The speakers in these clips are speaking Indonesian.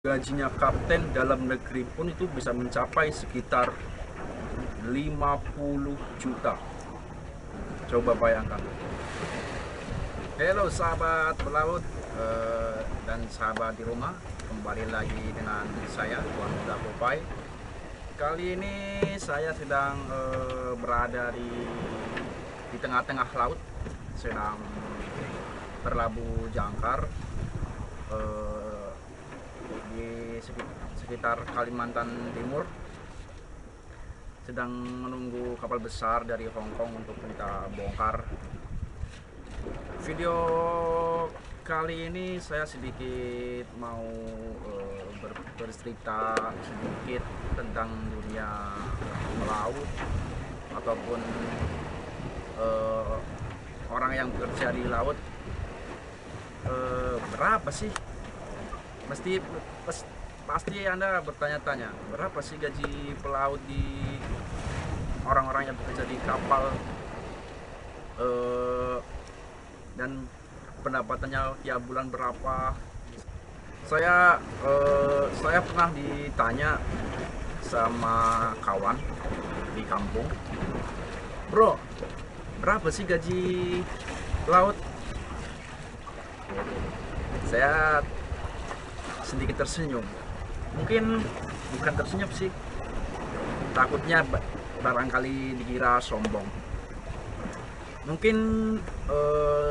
Gajinya kapten dalam negeri pun itu bisa mencapai sekitar 50 juta. Coba bayangkan. Halo sahabat pelaut dan sahabat di rumah, kembali lagi dengan saya Tuan Muda Popeye. Kali ini saya sedang berada di tengah-tengah laut, sedang berlabuh jangkar di sekitar Kalimantan Timur, sedang menunggu kapal besar dari Hong Kong untuk kita bongkar. Video kali ini saya sedikit mau bercerita sedikit tentang dunia melaut ataupun orang yang bekerja di laut. Berapa sih? Pasti Anda bertanya-tanya, berapa sih gaji pelaut di orang-orang yang bekerja di kapal, dan pendapatannya tiap bulan berapa? Saya pernah ditanya sama kawan di kampung, bro, berapa sih gaji laut? Saya sedikit tersenyum, mungkin bukan tersenyum sih, takutnya barangkali dikira sombong. Mungkin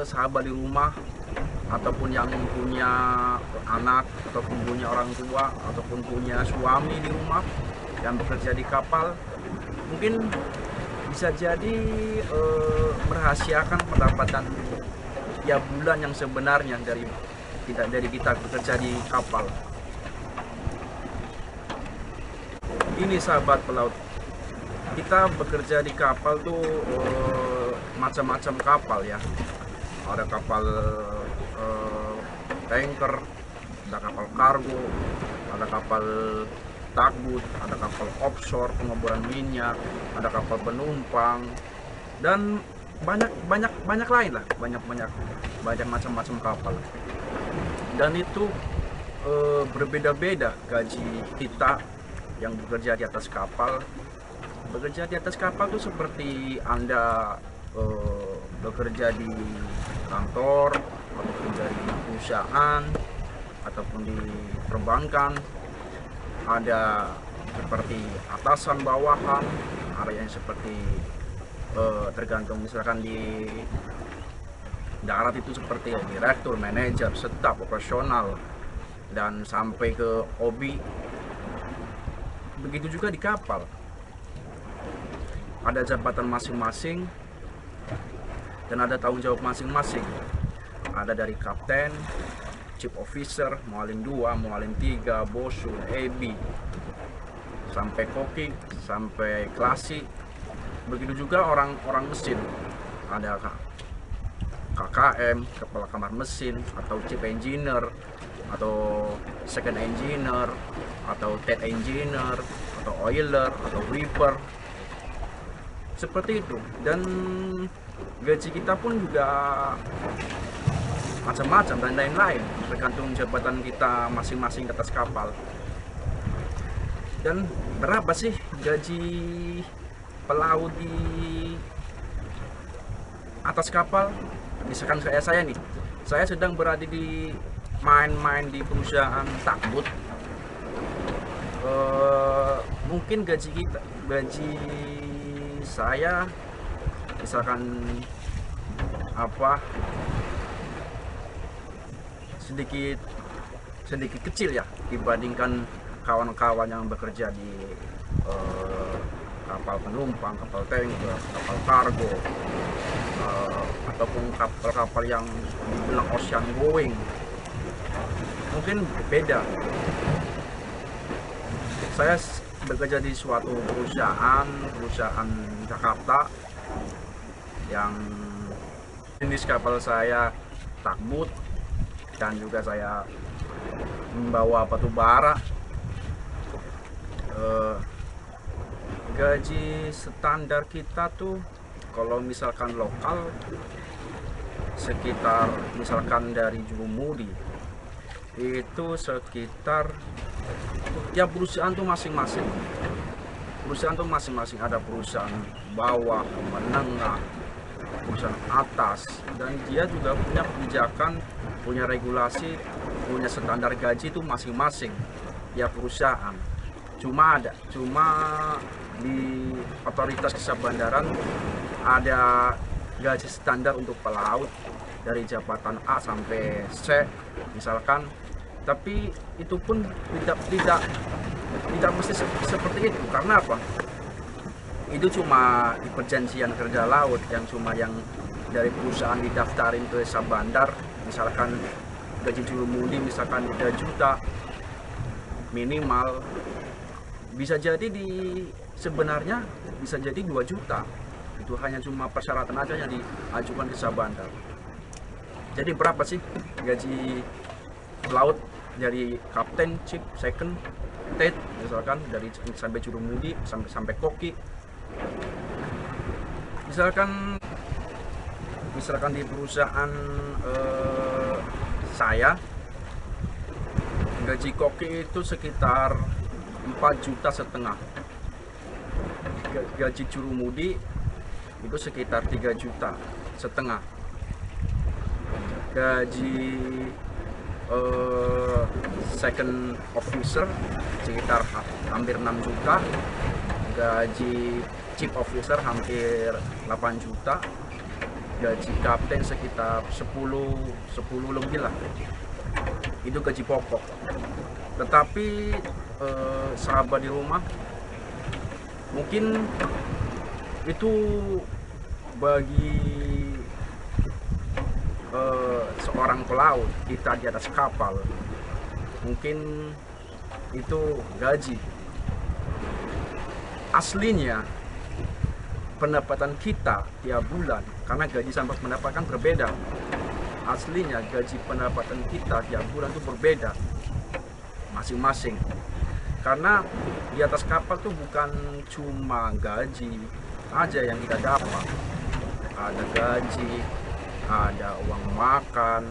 sahabat di rumah ataupun yang punya anak ataupun punya orang tua ataupun punya suami di rumah yang bekerja di kapal, mungkin bisa jadi merahasiakan pendapatan tiap bulan yang sebenarnya dari kita bekerja di kapal. Ini sahabat pelaut, kita bekerja di kapal tuh macam-macam kapal ya. Ada kapal tanker, ada kapal kargo, ada kapal tugboat, ada kapal offshore pengeboran minyak, ada kapal penumpang, dan banyak lain lah, banyak macam-macam kapal. Dan itu berbeda-beda gaji kita yang bekerja di atas kapal. Bekerja di atas kapal itu seperti Anda bekerja di kantor ataupun dari perusahaan ataupun di perbankan. Ada seperti atasan bawahan, ada yang seperti tergantung, misalkan di darat itu seperti direktur, manajer, staf, operasional, dan sampai ke OB. Begitu juga di kapal, ada jabatan masing-masing dan ada tanggung jawab masing-masing. Ada dari kapten, chief officer, mualim 2, mualim 3, bosun, AB, sampai koki, sampai klasi. Begitu juga orang mesin, ada KKM, kepala kamar mesin, atau chief engineer, atau second engineer, atau third engineer, atau oiler, atau reaper, seperti itu. Dan gaji kita pun juga macam-macam dan lain-lain, tergantung jabatan kita masing-masing di atas kapal. Dan berapa sih gaji pelaut di atas kapal? Misalkan saya nih, saya sedang berada di main-main di perusahaan tugboat. Mungkin gaji saya misalkan sedikit kecil ya dibandingkan kawan-kawan yang bekerja di kapal penumpang, kapal tanker, kapal kargo, ataupun kapal-kapal yang dibilang ocean going. Mungkin beda. Saya bekerja di suatu perusahaan Jakarta yang jenis kapal saya tugboat, dan juga saya membawa batu bara. Gaji standar kita tuh kalau misalkan lokal sekitar, misalkan dari Jurumudi itu sekitar, tiap perusahaan tuh masing-masing. Perusahaan tuh masing-masing, ada perusahaan bawah, menengah, perusahaan atas, dan dia juga punya kebijakan, punya regulasi, punya standar gaji itu masing-masing ya perusahaan. Cuma di otoritas jasa bandaran ada gaji standar untuk pelaut dari jabatan A sampai C misalkan, tapi itu pun tidak mesti seperti itu. Karena apa? Itu cuma di perjanjian kerja laut yang dari perusahaan didaftarin ke jasa bandar. Misalkan gaji jurumudi misalkan 3 juta minimal, bisa jadi sebenarnya bisa jadi 2 juta. Itu hanya cuma persyaratan aja yang diajukan ke jasa bandar. Jadi berapa sih gaji pelaut dari kapten, chief, second, third misalkan, dari sampai jurumudi sampai koki. Misalkan di perusahaan saya gaji koki itu sekitar 4,5 juta. Gaji jurumudi itu sekitar 3,5 juta. Gaji second officer sekitar hampir 6 juta. Gaji chief officer hampir 8 juta. Gaji kapten sekitar 10 lebih lah. Itu gaji pokok. Tetapi sahabat di rumah, mungkin itu bagi seorang pelaut, kita di atas kapal, mungkin itu gaji. Aslinya pendapatan kita tiap bulan, karena gaji sampai pendapatan berbeda. Aslinya gaji pendapatan kita tiap bulan itu berbeda masing-masing. Karena di atas kapal tuh bukan cuma gaji aja yang kita dapat. Ada gaji, ada uang makan,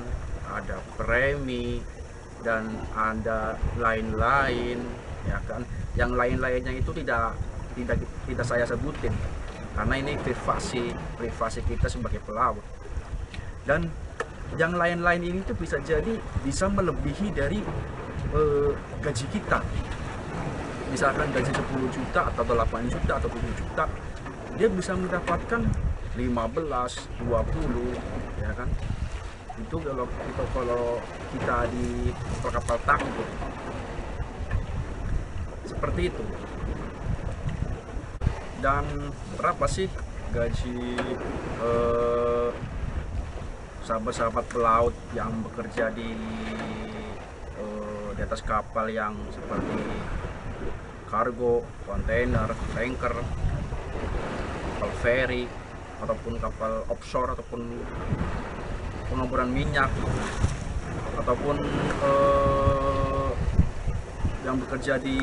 ada premi, dan ada lain-lain, ya kan? Yang lain-lainnya itu tidak saya sebutin karena ini privasi kita sebagai pelaut. Dan yang lain-lain ini tuh bisa melebihi dari gaji kita. Misalkan gaji 10 juta atau 8 juta atau 7 juta, dia bisa mendapatkan 15, 20, ya kan? Itu kalau kita di kapal tangguh seperti itu. Dan berapa sih gaji sahabat-sahabat pelaut yang bekerja di atas kapal yang seperti kargo, kontainer, tanker, kapal feri, ataupun kapal offshore, ataupun pengeboran minyak, ataupun yang bekerja di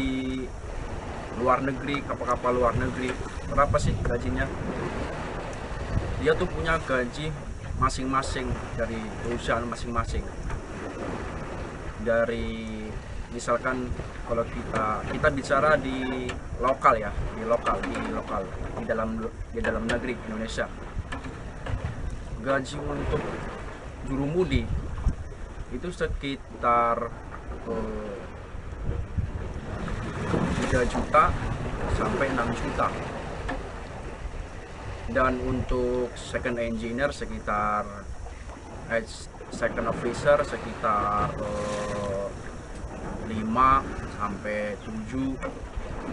luar negeri, kapal-kapal luar negeri. Berapa sih gajinya? Dia tuh punya gaji masing-masing dari perusahaan masing-masing. Dari misalkan kalau kita bicara di lokal ya, di dalam negeri Indonesia, gaji untuk jurumudi itu sekitar 3 juta sampai 6 juta. Dan untuk second engineer sekitar second officer sekitar 5 sampai 7,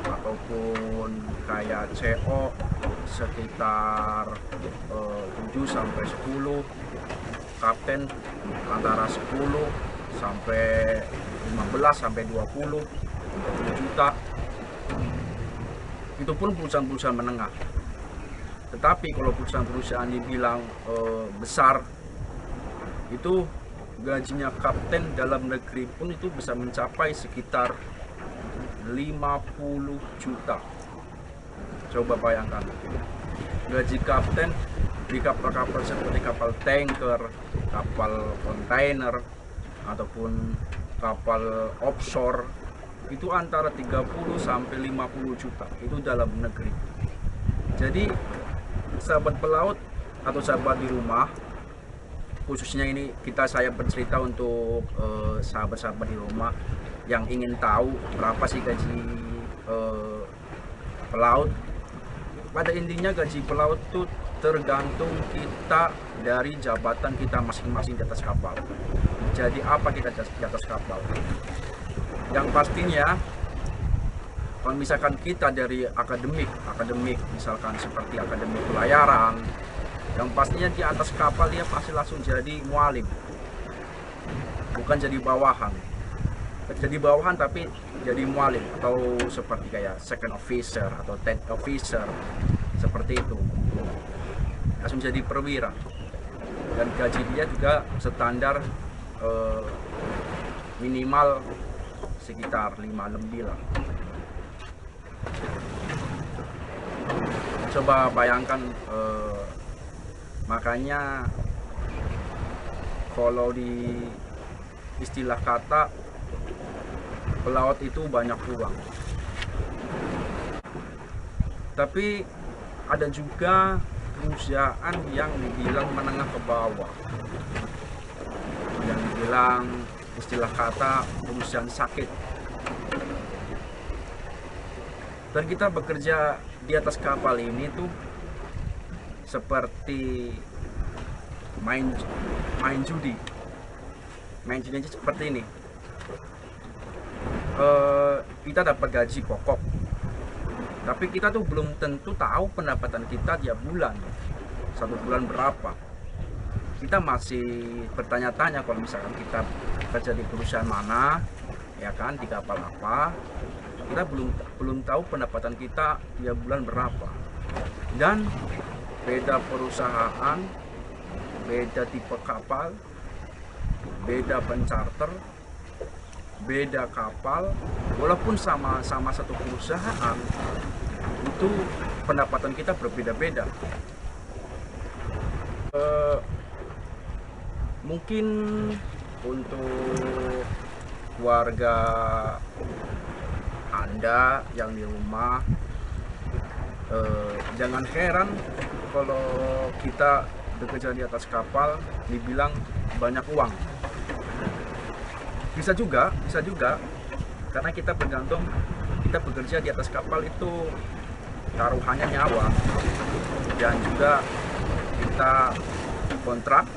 ataupun kayak CO sekitar 7 sampai 10, kapten antara 10 sampai 15 sampai 20 juta. Itu pun perusahaan-perusahaan menengah. Tetapi kalau perusahaan-perusahaan dibilang besar, itu gajinya kapten dalam negeri pun itu bisa mencapai sekitar 50 juta. Coba bayangkan, gaji kapten di kapal-kapal seperti kapal tanker, kapal kontainer, ataupun kapal offshore itu antara 30 sampai 50 juta itu dalam negeri. Jadi sahabat pelaut atau sahabat di rumah, khususnya ini saya bercerita untuk sahabat-sahabat di rumah yang ingin tahu berapa sih gaji pelaut. Pada intinya gaji pelaut itu tergantung kita dari jabatan kita masing-masing di atas kapal. Jadi apa kita di atas kapal? Yang pastinya kalau misalkan kita dari akademik misalkan seperti akademik pelayaran, yang pastinya di atas kapal dia pasti langsung jadi mualim, bukan jadi bawahan. Jadi bawahan tapi jadi mualim, atau seperti kayak second officer atau third officer, seperti itu, langsung jadi perwira. Dan gaji dia juga standar minimal sekitar 5 lebih lah. Coba bayangkan, makanya kalau di istilah kata pelaut itu banyak uang. Tapi ada juga perusahaan yang dibilang menengah ke bawah, yang dibilang istilah kata perusahaan sakit. Dan kita bekerja di atas kapal ini tuh seperti main judi. Main judi seperti ini. Kita dapat gaji pokok, tapi kita tuh belum tentu tahu pendapatan kita tiap bulan, satu bulan berapa. Kita masih bertanya-tanya kalau misalkan kita kerja di perusahaan mana, ya kan, di kapal apa, kita belum tahu pendapatan kita tiap bulan berapa. Dan beda perusahaan, beda tipe kapal, beda pencharter, beda kapal, walaupun sama satu perusahaan, itu pendapatan kita berbeda-beda. Mungkin untuk warga Anda yang di rumah, jangan heran kalau kita bekerja di atas kapal dibilang banyak uang. Bisa juga, karena kita bergantung, kita bekerja di atas kapal itu taruhannya nyawa, dan juga kita kontrak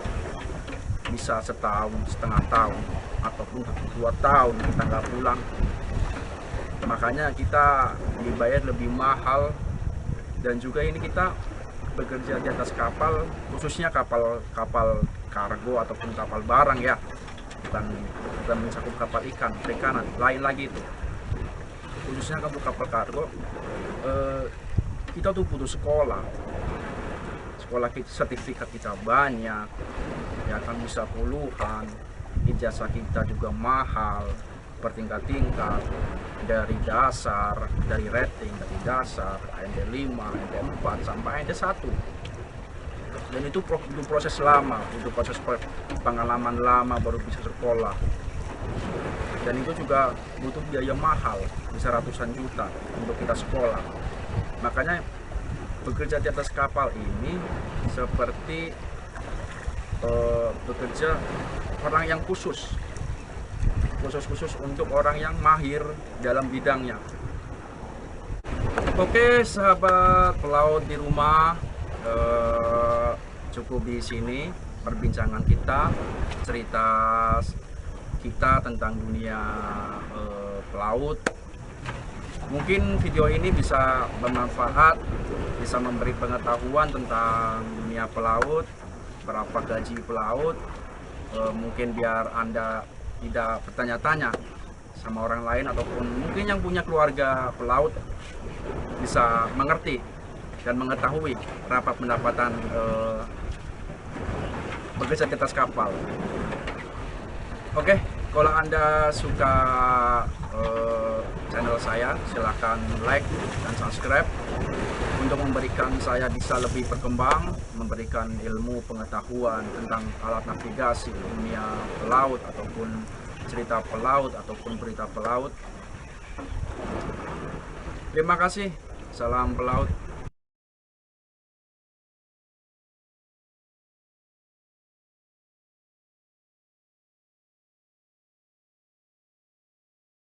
bisa setahun, setengah tahun, ataupun 2 tahun kita nggak pulang. Makanya kita dibayar lebih mahal. Dan juga ini kita bekerja di atas kapal, khususnya kapal kargo ataupun kapal barang ya, bukan mencakup kapal ikan, perikanan, lain lagi itu. Khususnya kapal kargo, kita tuh butuh sekolah sertifikat kita banyak, ya kan, bisa puluhan. Ijazah kita juga mahal, bertingkat-tingkat, dari dasar, dari rating, dari dasar, AND 5, AND 4, sampai AND 1. Dan itu proses lama, itu proses pengalaman lama baru bisa sekolah. Dan itu juga butuh biaya mahal, bisa ratusan juta untuk kita sekolah. Makanya bekerja di atas kapal ini seperti bekerja orang yang khusus untuk orang yang mahir dalam bidangnya. Oke, sahabat pelaut di rumah, cukup di sini perbincangan kita, cerita kita tentang dunia pelaut. Mungkin video ini bisa bermanfaat, bisa memberi pengetahuan tentang dunia pelaut, berapa gaji pelaut, mungkin biar Anda tidak bertanya-tanya sama orang lain, ataupun mungkin yang punya keluarga pelaut bisa mengerti dan mengetahui berapa pendapatan bekerja di atas kapal. Oke, kalau Anda suka channel saya, silahkan like dan subscribe untuk memberikan saya bisa lebih berkembang, memberikan ilmu pengetahuan tentang alat navigasi dunia pelaut ataupun cerita pelaut ataupun berita pelaut. Terima kasih, salam pelaut.